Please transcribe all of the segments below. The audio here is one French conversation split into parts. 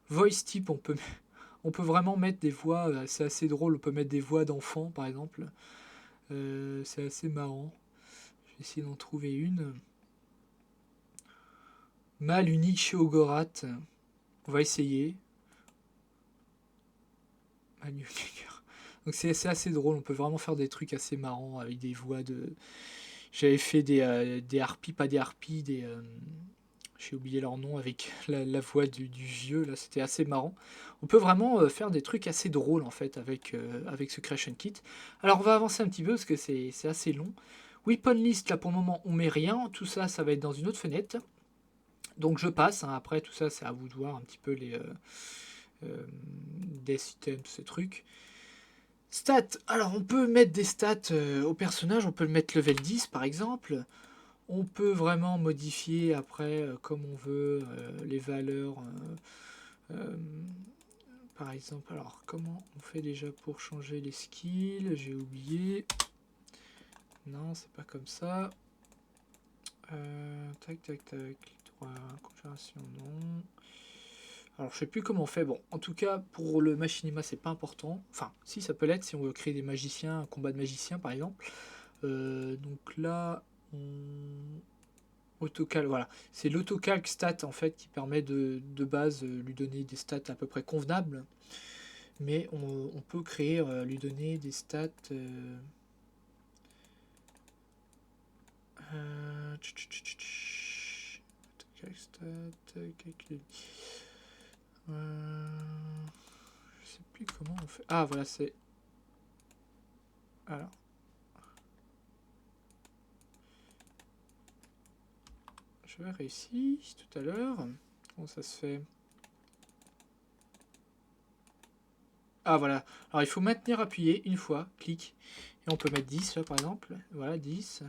Voice type, on peut vraiment mettre des voix, c'est assez drôle, on peut mettre des voix d'enfants par exemple. C'est assez marrant. Je vais essayer d'en trouver une. Mâle unique chez Ogorat. On va essayer. Mâle unique. Donc c'est assez drôle, on peut vraiment faire des trucs assez marrants avec des voix de... J'avais fait des harpies, pas des harpies, j'ai oublié leur nom avec la voix du vieux, là c'était assez marrant. On peut vraiment faire des trucs assez drôles en fait avec ce Creation Kit. Alors on va avancer un petit peu parce que c'est assez long. Weapon List, là pour le moment on met rien, tout ça ça va être dans une autre fenêtre. Donc je passe, hein. Après tout ça c'est à vous de voir un petit peu les death items, ces trucs. Stats, alors on peut mettre des stats au personnage, on peut le mettre level 10 par exemple. On peut vraiment modifier après comme on veut les valeurs. Euh, Par exemple, alors comment on fait déjà pour changer les skills? J'ai oublié. Non, c'est pas comme ça. Tac, tac, tac. 3, conjuration, non. Alors, je sais plus comment on fait. Bon, en tout cas, pour le machinima, c'est pas important. Enfin, si, ça peut l'être si on veut créer des magiciens, un combat de magiciens, par exemple. Donc là, on... Autocal, voilà. C'est l'autocalc stat, en fait, qui permet de base lui donner des stats à peu près convenables. Mais on peut créer, lui donner des stats... autocalc stat, calcul. Je sais plus comment on fait. Ah, voilà, c'est... Alors, j'avais réussi tout à l'heure. Comment ça se fait? Ah, voilà. Alors, il faut maintenir appuyé une fois, clic. Et on peut mettre 10 là, par exemple. Voilà, 10.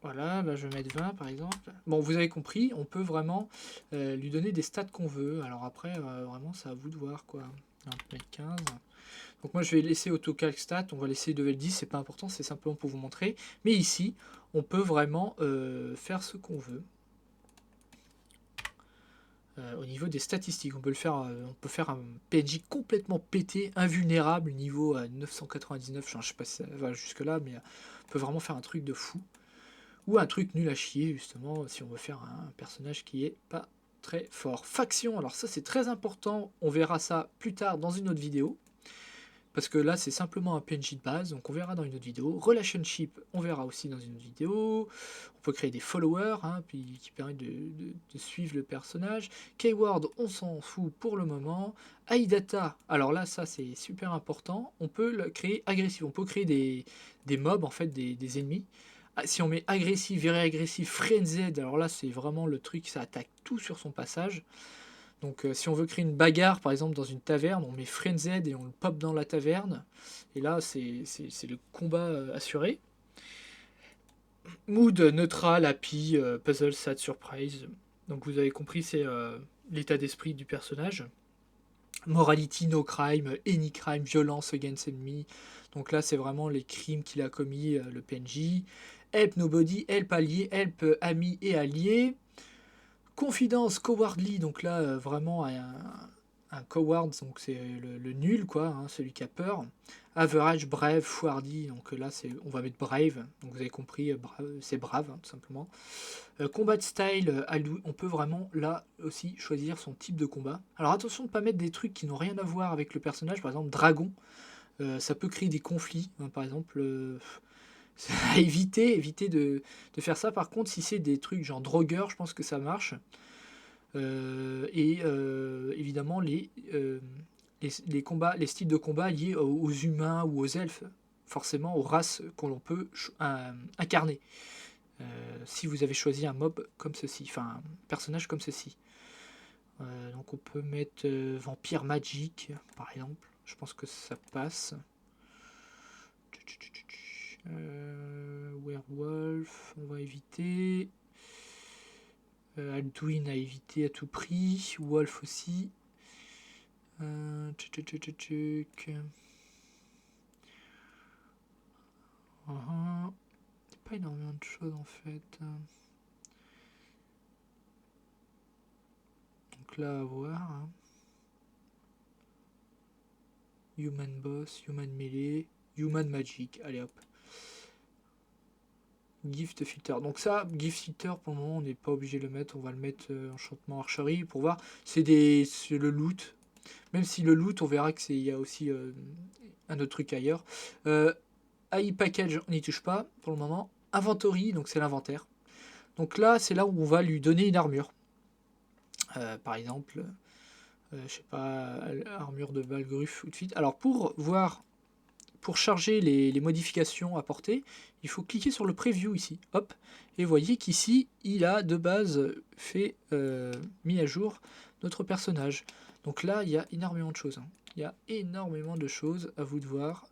Voilà, là je vais mettre 20 par exemple. Bon, vous avez compris, on peut vraiment lui donner des stats qu'on veut. Alors après, vraiment, c'est à vous de voir quoi. On peut mettre 15. Donc moi je vais laisser AutoCalc stat, on va laisser level 10, c'est pas important, c'est simplement pour vous montrer. Mais ici, on peut vraiment faire ce qu'on veut. Au niveau des statistiques, on peut faire un PNJ complètement pété, invulnérable, niveau 999, je sais pas si ça va jusque là, mais on peut vraiment faire un truc de fou. Ou un truc nul à chier, justement, si on veut faire un personnage qui est pas très fort. Faction, alors ça c'est très important, on verra ça plus tard dans une autre vidéo. Parce que là, c'est simplement un PNJ de base, donc on verra dans une autre vidéo. Relationship, on verra aussi dans une autre vidéo. On peut créer des followers, hein, puis, qui permettent de suivre le personnage. Keyword, on s'en fout pour le moment. iData, alors là, ça c'est super important. On peut le créer agressif, on peut créer des mobs, en fait, des ennemis. Ah, si on met agressif, very agressif, frenzied, alors là, c'est vraiment le truc, ça attaque tout sur son passage. Donc si on veut créer une bagarre, par exemple, dans une taverne, on met Frenzied et on le pop dans la taverne. Et là, c'est le combat assuré. Mood neutral, happy, puzzle, sad, surprise. Donc vous avez compris, c'est l'état d'esprit du personnage. Morality, no crime, any crime, violence against enemy. Donc là, c'est vraiment les crimes qu'il a commis, le PNJ. Help nobody, help allié, help ami et allié. Confidence, cowardly, donc là, vraiment un coward, donc c'est le nul, quoi, hein, celui qui a peur. Average, brave, foirdy, donc là, on va mettre brave, donc vous avez compris, c'est brave, hein, tout simplement. Combat style, on peut vraiment, là aussi, choisir son type de combat. Alors attention de ne pas mettre des trucs qui n'ont rien à voir avec le personnage, par exemple, dragon, ça peut créer des conflits, hein, par exemple... éviter de faire ça. Par contre, si c'est des trucs genre drogueur, je pense que ça marche. Évidemment les combats, les styles de combat liés aux humains ou aux elfes, forcément aux races que l'on peut incarner. Si vous avez choisi un mob comme ceci, enfin un personnage comme ceci. Donc on peut mettre vampire magic par exemple, je pense que ça passe. Werewolf, on va éviter. Alduin à éviter à tout prix. Wolf aussi. Tchic, tchic, tchic, tchic. C'est pas énormément de choses en fait. Donc là, à voir. Hein. Human Boss, Human Melee, Human Magic. Allez hop. Gift Filter. Donc ça, Gift Filter, pour le moment, on n'est pas obligé de le mettre. On va le mettre enchantement archerie pour voir. C'est le loot. Même si le loot, on verra que il y a aussi un autre truc ailleurs. AI Package, on n'y touche pas pour le moment. Inventory, donc c'est l'inventaire. Donc là, c'est là où on va lui donner une armure. Par exemple, je sais pas, armure de Balgruf ou de suite. Alors pour voir, pour charger les modifications apportées, il faut cliquer sur le preview ici. Hop, et vous voyez qu'ici, il a de base fait mis à jour notre personnage. Donc là, il y a énormément de choses. Hein. Il y a énormément de choses à vous de voir,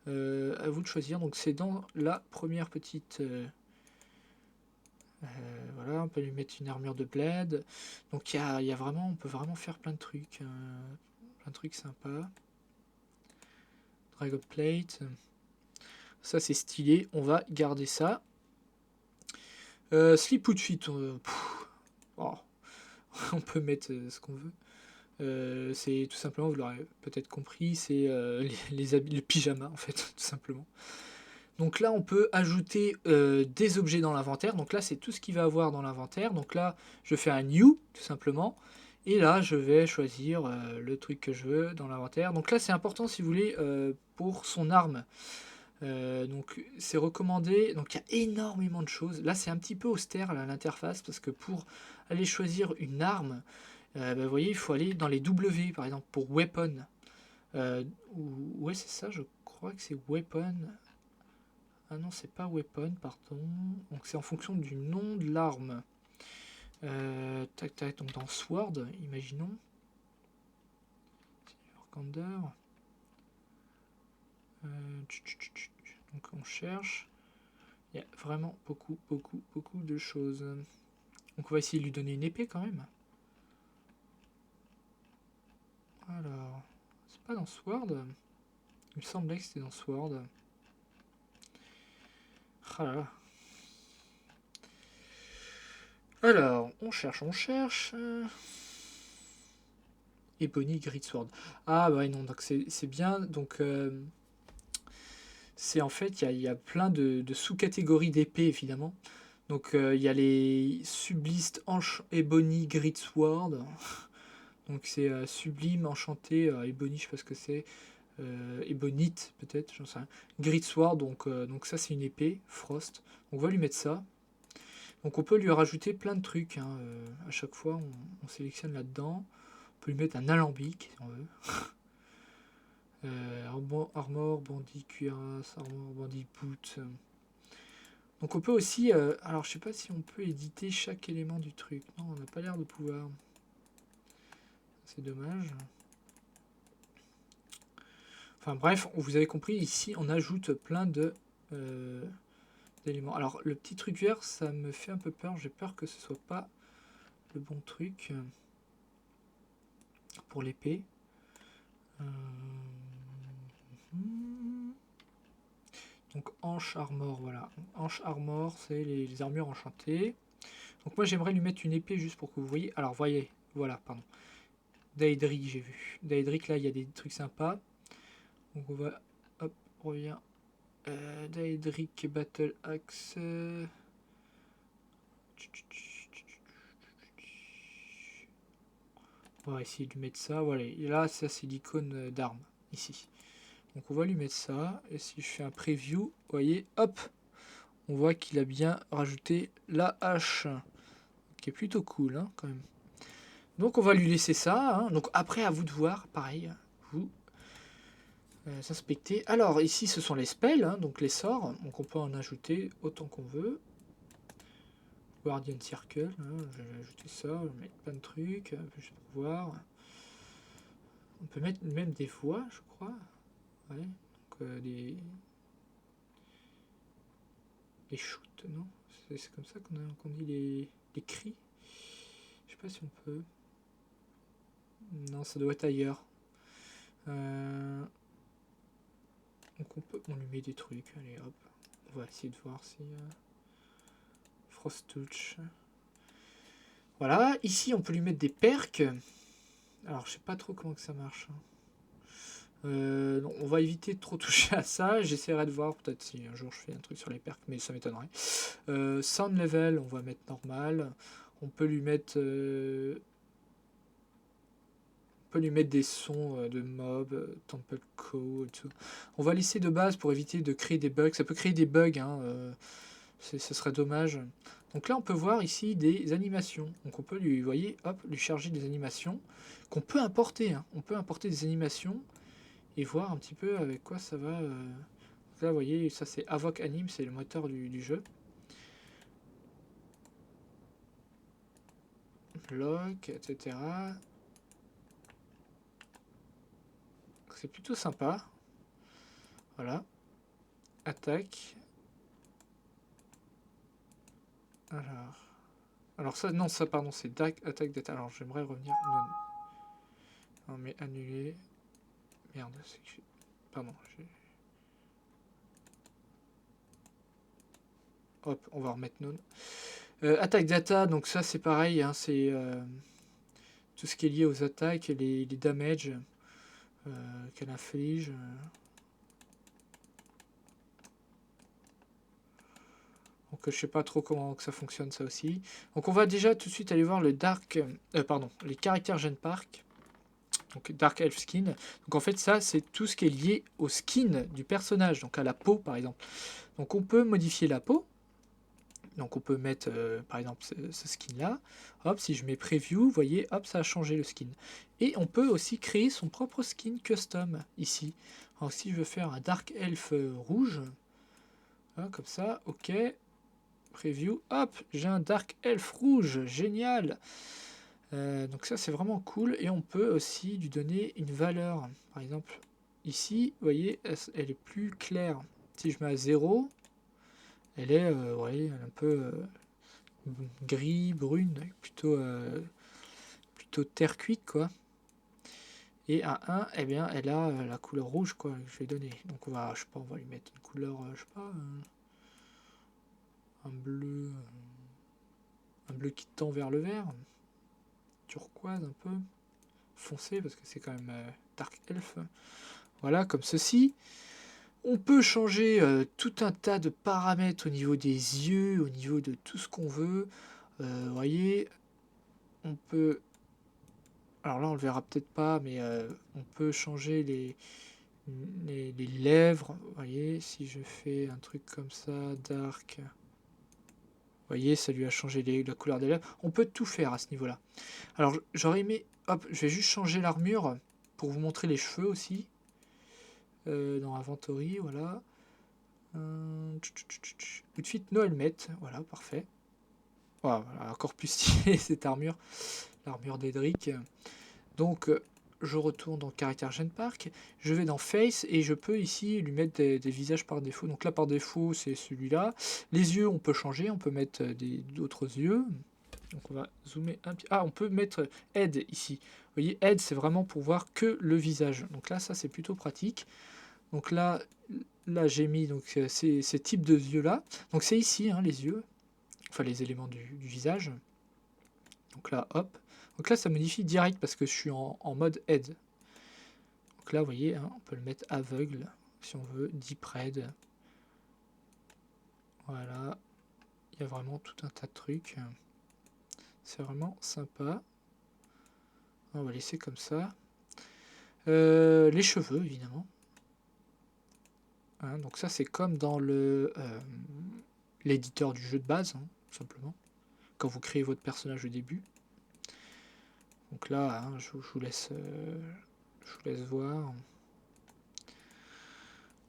à vous de choisir. Donc c'est dans la première petite... voilà, on peut lui mettre une armure de bled. Donc il y a vraiment, on peut vraiment faire plein de trucs. Plein de trucs sympas. Dragon Plate. Ça c'est stylé, on va garder ça. Sleep Outfit. Oh, on peut mettre ce qu'on veut. C'est tout simplement, vous l'aurez peut-être compris, c'est les habits, le pyjama en fait, tout simplement. Donc là, on peut ajouter des objets dans l'inventaire. Donc là, c'est tout ce qu'il va avoir dans l'inventaire. Donc là, je fais un new, tout simplement. Et là, je vais choisir le truc que je veux dans l'inventaire. Donc là, c'est important, si vous voulez, pour son arme. Donc c'est recommandé. Donc il y a énormément de choses. Là, c'est un petit peu austère l'interface, parce que pour aller choisir une arme, vous voyez, il faut aller dans les W, par exemple, pour weapon. Ouais, c'est ça, je crois que c'est weapon. Ah non, c'est pas weapon, pardon. Donc c'est en fonction du nom de l'arme. Tac tac, donc dans Sword, imaginons. Silvercander. Donc on cherche. Il y a vraiment beaucoup de choses. Donc on va essayer de lui donner une épée quand même. Alors, c'est pas dans Sword. Il me semblait que c'était dans Sword. Ah là là. Alors, on cherche. Ebony Greatsword. Ah bah non, donc c'est bien. Donc c'est en fait, il y a plein de sous-catégories d'épées évidemment. Donc il y a les Sublist Ebony Greatsword. Donc c'est sublime, enchanté, Ebony, je sais pas ce que c'est. Ebonite peut-être, j'en sais rien. Greatsword, donc ça c'est une épée, Frost. On va lui mettre ça. Donc on peut lui rajouter plein de trucs. Hein. À chaque fois, on sélectionne là-dedans. On peut lui mettre un alambic si on veut. Armor, bandit, cuirasse, armor, bandit, boot. Donc on peut aussi... alors je sais pas si on peut éditer chaque élément du truc. Non, on n'a pas l'air de pouvoir. C'est dommage. Enfin bref, vous avez compris, ici on ajoute plein de d'éléments. Alors le petit truc vert, ça me fait un peu peur. J'ai peur que ce soit pas le bon truc pour l'épée. Donc hanche armor, voilà. Hanche armor, c'est les armures enchantées. Donc moi j'aimerais lui mettre une épée juste pour que vous voyez. Alors voyez, voilà, pardon. Daedric, j'ai vu. Daedric, là il y a des trucs sympas. Donc on va, hop, on revient. Daedric Battle Axe. On va essayer de lui mettre ça. Voilà, et là ça c'est l'icône d'arme, ici. Donc on va lui mettre ça. Et si je fais un preview, vous voyez, hop, on voit qu'il a bien rajouté la hache. Qui est plutôt cool, hein, quand même. Donc on va lui laisser ça. Hein. Donc après, à vous de voir, pareil, vous inspecter. Alors ici, ce sont les spells, hein, donc les sorts. Donc on peut en ajouter autant qu'on veut. Guardian Circle, hein, je vais ajouter ça, je vais mettre plein de trucs, juste pour voir. On peut mettre même des voix, je crois. Ouais, donc des shoots, non? C'est comme ça qu'on dit les cris. Je sais pas si on peut. Non, ça doit être ailleurs. Donc on lui met des trucs. Allez hop. On va essayer de voir si Frost Touch. Voilà, ici on peut lui mettre des perks. Alors je sais pas trop comment que ça marche. Non, on va éviter de trop toucher à ça. J'essaierai de voir peut-être si un jour je fais un truc sur les perks, mais ça m'étonnerait. Sound level, on va mettre normal. On peut lui mettre, des sons de mobs, Temple Co et tout. On va laisser de base pour éviter de créer des bugs. Ça peut créer des bugs, hein, ce serait dommage. Donc là, on peut voir ici des animations. Donc on peut lui, vous voyez, hop, lui charger des animations qu'on peut importer, hein. On peut importer des animations et voir un petit peu avec quoi ça va. Là, vous voyez, ça c'est Avoc Anime, c'est le moteur du jeu. Bloc, etc. C'est plutôt sympa. Voilà. Attaque. Alors ça, non, ça, pardon, c'est attaque data. Alors j'aimerais revenir. Non, non mais annuler. Merde, c'est que pardon. Hop, on va remettre non. Attaque data, donc ça c'est pareil, hein, c'est tout ce qui est lié aux attaques et les damages qu'elle inflige. Donc je sais pas trop comment que ça fonctionne ça aussi. Donc on va déjà tout de suite aller voir le les caractères Gen Park. Donc Dark Elf Skin. Donc en fait ça c'est tout ce qui est lié au skin du personnage, donc à la peau par exemple. Donc on peut modifier la peau. Donc on peut mettre par exemple ce skin là. Hop, si je mets preview, vous voyez, hop, ça a changé le skin. Et on peut aussi créer son propre skin custom ici. Alors si je veux faire un Dark Elf rouge, hein, comme ça, ok. Preview, hop, j'ai un Dark Elf rouge, génial. Donc ça c'est vraiment cool et on peut aussi lui donner une valeur. Par exemple ici, vous voyez, elle est plus claire. Si je mets à 0, elle est ouais, un peu gris, brune, plutôt terre cuite quoi. Et à 1, eh bien, elle a la couleur rouge quoi que je vais donner. Donc on va, je sais pas, on va lui mettre une couleur, je sais pas, un bleu qui tend vers le vert, turquoise un peu foncé parce que c'est quand même Dark Elf. Voilà, comme ceci. On peut changer tout un tas de paramètres au niveau des yeux, au niveau de tout ce qu'on veut. Vous voyez, on peut... Alors là, on le verra peut-être pas, mais on peut changer les lèvres. Vous voyez, si je fais un truc comme ça, dark... Vous voyez, ça lui a changé la couleur des lèvres. On peut tout faire à ce niveau-là. Alors, j'aurais aimé... Hop, je vais juste changer l'armure pour vous montrer les cheveux aussi. Dans Inventory, voilà. Outfit no helmet, voilà, parfait. Voilà, encore plus stylé cette armure, l'armure d'Edric. Donc, je retourne dans Caractère Gen Park, je vais dans Face et je peux ici lui mettre des visages par défaut. Donc là, par défaut, c'est celui-là. Les yeux, on peut changer, on peut mettre d'autres yeux. Donc on va zoomer un petit... Ah, on peut mettre Head ici. Vous voyez, Head, c'est vraiment pour voir que le visage. Donc là, ça, c'est plutôt pratique. Donc là j'ai mis donc ces types de yeux là. Donc c'est ici hein, les yeux, enfin les éléments du visage. Donc là hop. Donc là ça modifie direct parce que je suis en mode head. Donc là vous voyez, hein, on peut le mettre aveugle si on veut, deep red. Voilà. Il y a vraiment tout un tas de trucs. C'est vraiment sympa. On va laisser comme ça. Les cheveux évidemment. Hein, donc ça c'est comme dans l'éditeur du jeu de base, hein, tout simplement. Quand vous créez votre personnage au début. Donc là, hein, je vous laisse voir.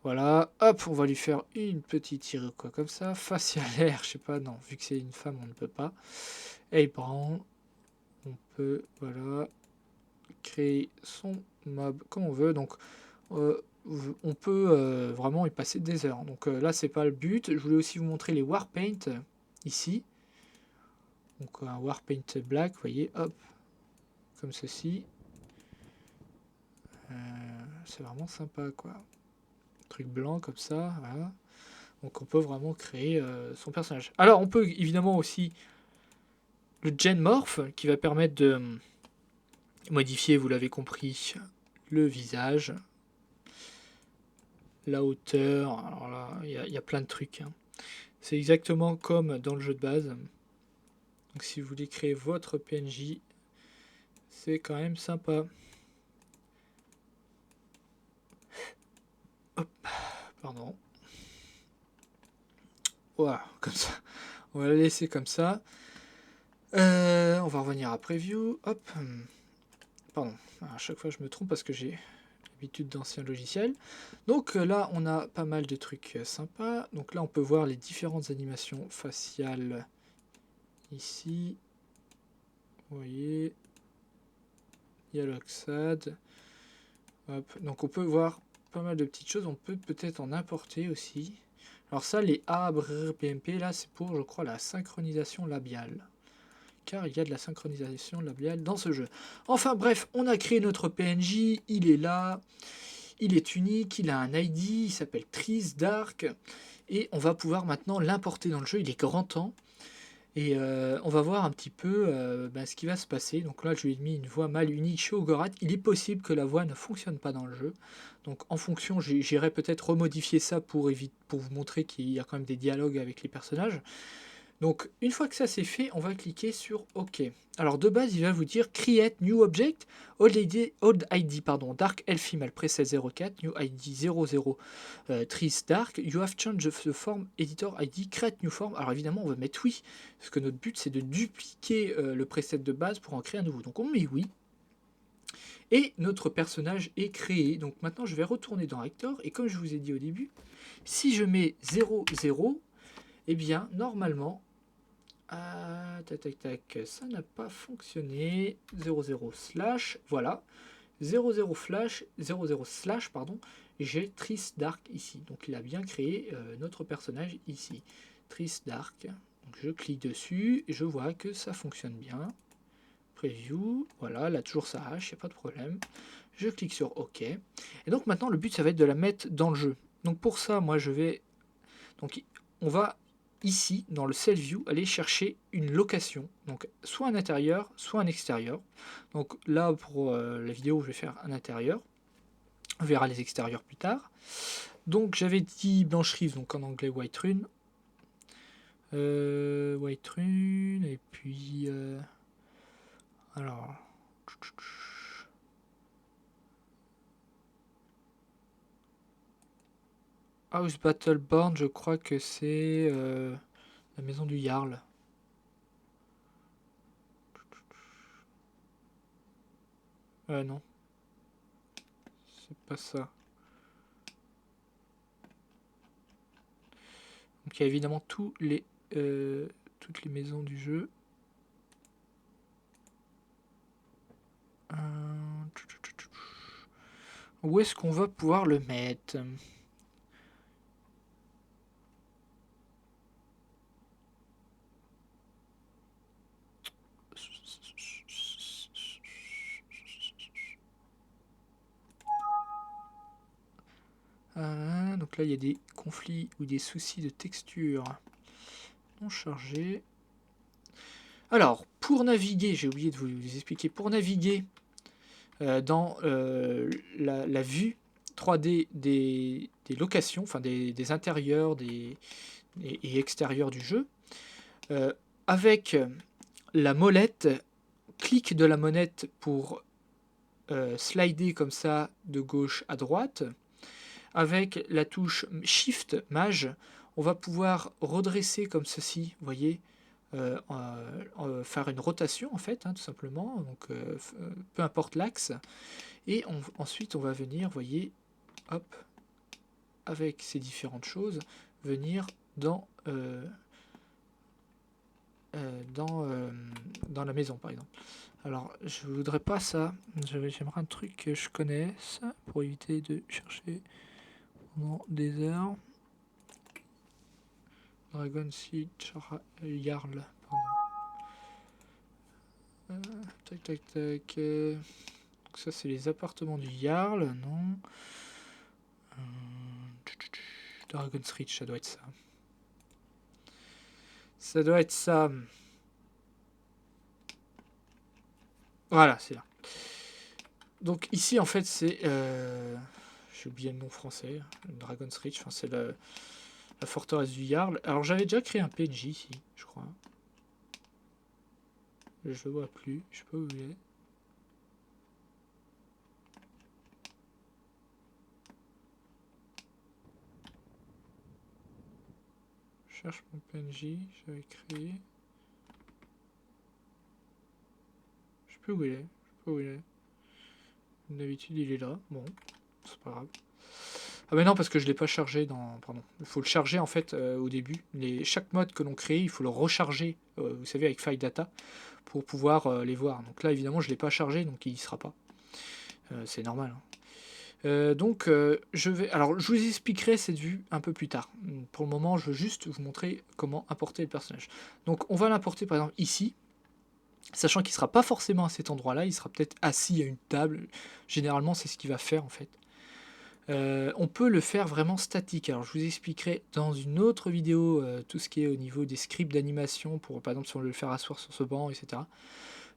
Voilà, hop, on va lui faire une petite tire quoi comme ça. Facialaire, je sais pas, non, vu que c'est une femme, on ne peut pas. Apron, on peut, voilà, créer son mob comme on veut. Donc, on peut vraiment y passer des heures. Donc là, c'est pas le but. Je voulais aussi vous montrer les Warpaint ici. Donc un Warpaint black, vous voyez, hop, comme ceci. C'est vraiment sympa quoi. Truc blanc comme ça, voilà. Donc on peut vraiment créer son personnage. Alors on peut évidemment aussi le Gen Morph qui va permettre de modifier, vous l'avez compris, le visage, la hauteur. Alors là, il y a plein de trucs, hein. C'est exactement comme dans le jeu de base. Donc si vous voulez créer votre PNJ, c'est quand même sympa. Hop, pardon. Voilà, comme ça. On va la laisser comme ça. On va revenir à Preview. Hop. Pardon. À chaque fois, je me trompe parce que j'ai l'habitude d'anciens logiciels. Donc là, on a pas mal de trucs sympas. Donc là, on peut voir les différentes animations faciales ici. Vous voyez. Il y a l'Oxad. Hop. Donc on peut voir pas mal de petites choses. On peut peut-être en importer aussi. Alors ça, les A, brr, PMP, là, c'est pour, je crois, la synchronisation labiale. Car il y a de la synchronisation labiale dans ce jeu. Enfin bref, on a créé notre PNJ, il est là, il est unique, il a un ID, il s'appelle Tris Dark, et on va pouvoir maintenant l'importer dans le jeu, il est grand temps. Et on va voir un petit peu ce qui va se passer. Donc là, je lui ai mis une voix mâle unique chez Ogorat. Il est possible que la voix ne fonctionne pas dans le jeu. Donc en fonction, j'irai peut-être remodifier ça pour vous montrer qu'il y a quand même des dialogues avec les personnages. Donc une fois que ça c'est fait, on va cliquer sur OK. Alors de base, il va vous dire Create New Object, Old ID pardon, Dark Elf Female Preset 04, New ID 00, Tris Dark, You have changed the form editor ID, Create New Form. Alors évidemment, on va mettre oui, parce que notre but c'est de dupliquer le preset de base pour en créer un nouveau. Donc on met oui. Et notre personnage est créé. Donc maintenant, je vais retourner dans Actor, et comme je vous ai dit au début, si je mets 00, eh bien normalement, tac tac tac, ça n'a pas fonctionné. 00 slash, voilà. 00 flash, 00 slash, pardon, j'ai Tris Dark ici. Donc il a bien créé notre personnage ici. Tris Dark. Donc je clique dessus et je vois que ça fonctionne bien. Preview, voilà, là toujours ça hache, il n'y a pas de problème. Je clique sur OK. Et donc maintenant le but ça va être de la mettre dans le jeu. Donc pour ça, moi je vais. Donc on va ici, dans le Cell View, aller chercher une location. Donc soit un intérieur, soit un extérieur. Donc là, pour la vidéo, je vais faire un intérieur. On verra les extérieurs plus tard. Donc j'avais dit Blanche Rive, donc en anglais White Rune. White Rune, et puis... alors... House Battleborn, je crois que c'est la maison du Jarl. Non. C'est pas ça. Donc il y a évidemment toutes les maisons du jeu. Où est-ce qu'on va pouvoir le mettre? Donc là, il y a des conflits ou des soucis de texture non chargés. Alors, pour naviguer, j'ai oublié de vous expliquer, pour naviguer dans la vue 3D des locations, enfin des intérieurs et extérieurs du jeu, avec la molette, clic de la molette pour slider comme ça de gauche à droite. Avec la touche Shift Maj, on va pouvoir redresser comme ceci, vous voyez, faire une rotation en fait, hein, tout simplement, donc peu importe l'axe. Et ensuite on va venir, vous voyez, hop, avec ces différentes choses, venir dans la maison par exemple. Alors je voudrais pas ça, j'aimerais un truc que je connaisse pour éviter de chercher pendant des heures. Dragon Seed Jarl, pardon. Tac tac tac. Donc ça c'est les appartements du Jarl, non. Dragon's Reach, ça doit être ça. Ça doit être ça. Voilà, c'est là. Donc ici, en fait, c'est... j'ai oublié le nom français. Dragon's Reach, enfin, c'est la forteresse du Jarl. Alors j'avais déjà créé un PNJ ici, je crois. Je le vois plus, je sais pas où il est. Je cherche mon PNJ, j'avais créé. Je sais plus où il est, je sais pas où il est. D'habitude il est là, bon, c'est pas grave. Ah mais non, parce que je l'ai pas chargé dans... Pardon. Il faut le charger en fait au début. Chaque mode que l'on crée, il faut le recharger, vous savez, avec File Data, pour pouvoir les voir. Donc là, évidemment, je l'ai pas chargé, donc il y sera pas. C'est normal. Hein. Donc, alors, je vous expliquerai cette vue un peu plus tard. Pour le moment, je veux juste vous montrer comment importer le personnage. Donc, on va l'importer par exemple ici, sachant qu'il ne sera pas forcément à cet endroit-là, il sera peut-être assis à une table. Généralement, c'est ce qu'il va faire en fait. On peut le faire vraiment statique. Alors, je vous expliquerai dans une autre vidéo tout ce qui est au niveau des scripts d'animation, pour par exemple si on veut le faire asseoir sur ce banc, etc.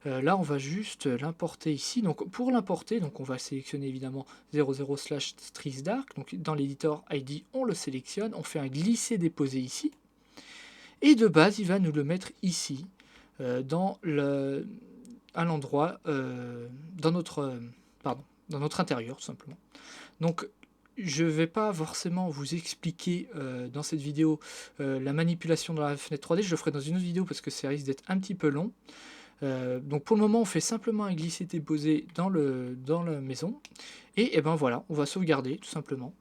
Là, on va juste l'importer ici. Donc, pour l'importer, donc on va sélectionner évidemment 00/Trisdark. Donc, dans l'éditeur ID, on le sélectionne. On fait un glisser-déposer ici. Et de base, il va nous le mettre ici, à l'endroit, dans notre intérieur, tout simplement. Donc, je ne vais pas forcément vous expliquer dans cette vidéo la manipulation dans la fenêtre 3D. Je le ferai dans une autre vidéo parce que ça risque d'être un petit peu long. Donc pour le moment, on fait simplement un glisser-déposer dans la maison. Et ben voilà, on va sauvegarder tout simplement.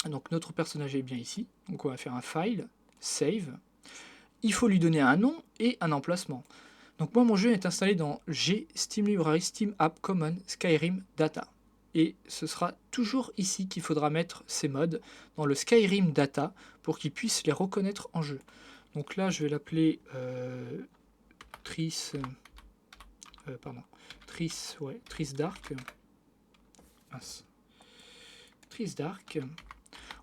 Donc notre personnage est bien ici. Donc on va faire un file, save. Il faut lui donner un nom et un emplacement. Donc moi, mon jeu est installé dans G, Steam Library, Steam App Common, Skyrim Data. Et ce sera toujours ici qu'il faudra mettre ces mods dans le Skyrim Data pour qu'ils puissent les reconnaître en jeu. Donc là, je vais l'appeler Tris Dark. Tris Dark.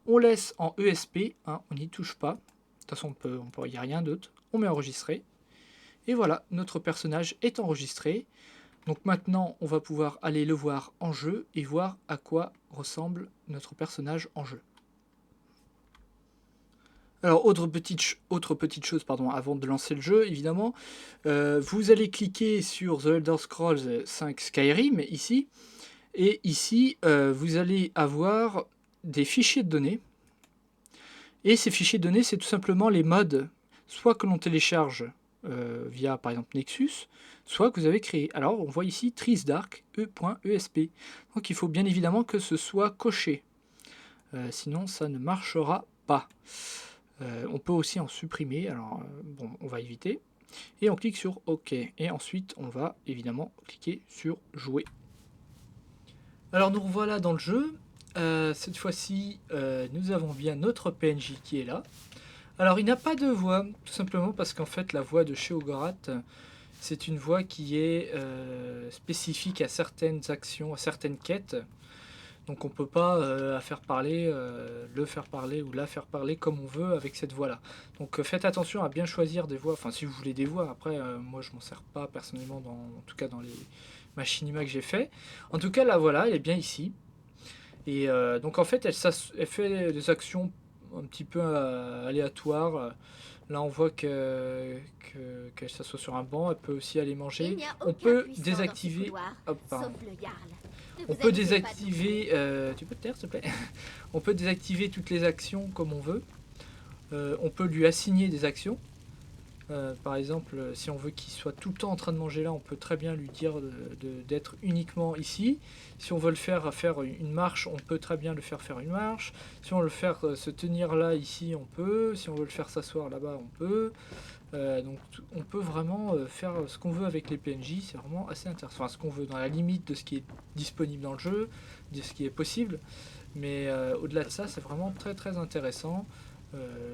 On laisse en ESP, hein, on n'y touche pas. De toute façon, il n'y a rien d'autre. On met enregistrer. Et voilà, notre personnage est enregistré. Donc maintenant, on va pouvoir aller le voir en jeu et voir à quoi ressemble notre personnage en jeu. Alors, autre petite chose, avant de lancer le jeu, évidemment, vous allez cliquer sur The Elder Scrolls 5 Skyrim, ici, et ici, vous allez avoir des fichiers de données, et ces fichiers de données, c'est tout simplement les mods, soit que l'on télécharge via, par exemple, Nexus, soit que vous avez créé. Alors, on voit ici Trisdark, e.esp. Donc, il faut bien évidemment que ce soit coché. Sinon, ça ne marchera pas. On peut aussi en supprimer. Alors, bon, on va éviter. Et on clique sur OK. Et ensuite, on va évidemment cliquer sur Jouer. Alors, nous revoilà dans le jeu. Cette fois-ci, nous avons bien notre PNJ qui est là. Alors, il n'a pas de voix, tout simplement parce qu'en fait, la voix de Sheogorath, c'est une voix qui est spécifique à certaines actions, à certaines quêtes. Donc, on ne peut pas le faire parler ou la faire parler comme on veut avec cette voix-là. Donc, faites attention à bien choisir des voix. Enfin, si vous voulez des voix, après, moi, je m'en sers pas personnellement, en tout cas dans les machinima que j'ai fait. En tout cas, la voilà, elle est bien ici. Et donc, en fait, elle fait des actions un petit peu aléatoires. Là, on voit qu'elle s'assoit sur un banc. Elle peut aussi aller manger. On peut désactiver... Hop, pardon. On peut désactiver... tu peux te taire, s'il te plaît? On peut désactiver toutes les actions comme on veut. On peut lui assigner des actions. Par exemple, si on veut qu'il soit tout le temps en train de manger là, on peut très bien lui dire d'être uniquement ici. Si on veut le faire une marche, on peut très bien le faire une marche. Si on veut le faire se tenir là, ici, on peut. Si on veut le faire s'asseoir là-bas, on peut. Donc on peut vraiment faire ce qu'on veut avec les PNJ, c'est vraiment assez intéressant. Enfin, ce qu'on veut dans la limite de ce qui est disponible dans le jeu, de ce qui est possible. Mais au-delà de ça, c'est vraiment très très intéressant.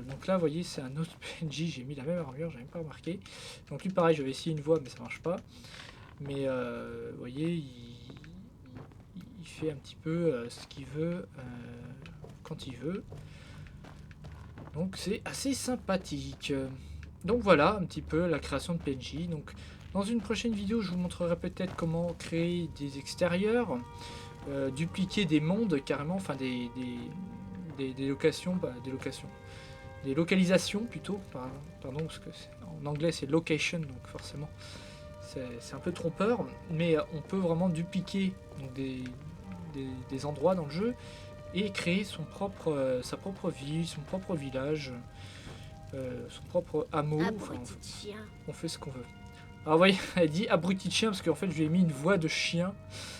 Donc là, vous voyez, c'est un autre PNJ, j'ai mis la même armure, j'avais pas remarqué. Donc lui, pareil, je vais essayer une voix, mais ça marche pas. Mais vous voyez, il fait un petit peu ce qu'il veut quand il veut. Donc c'est assez sympathique. Donc voilà un petit peu la création de PNJ. Donc Dans une prochaine vidéo, je vous montrerai peut-être comment créer des extérieurs, dupliquer des mondes carrément, enfin des locations, des localisations plutôt, pardon, parce que en anglais c'est location, donc forcément c'est un peu trompeur, mais on peut vraiment dupliquer donc, des endroits dans le jeu et créer sa propre ville, son propre village, son propre hameau. Enfin, Abruti de chien. on fait ce qu'on veut. Alors vous voyez, elle dit abruti de chien parce qu'en fait je lui ai mis une voix de chien,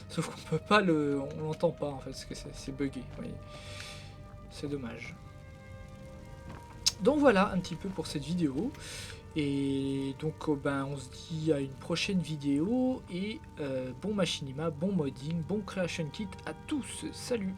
sauf qu'on peut pas on l'entend pas en fait, parce que c'est bugué. Vous voyez. C'est dommage. Donc voilà un petit peu pour cette vidéo. Et donc ben, on se dit à une prochaine vidéo. Et bon machinima, bon modding, bon creation kit à tous. Salut!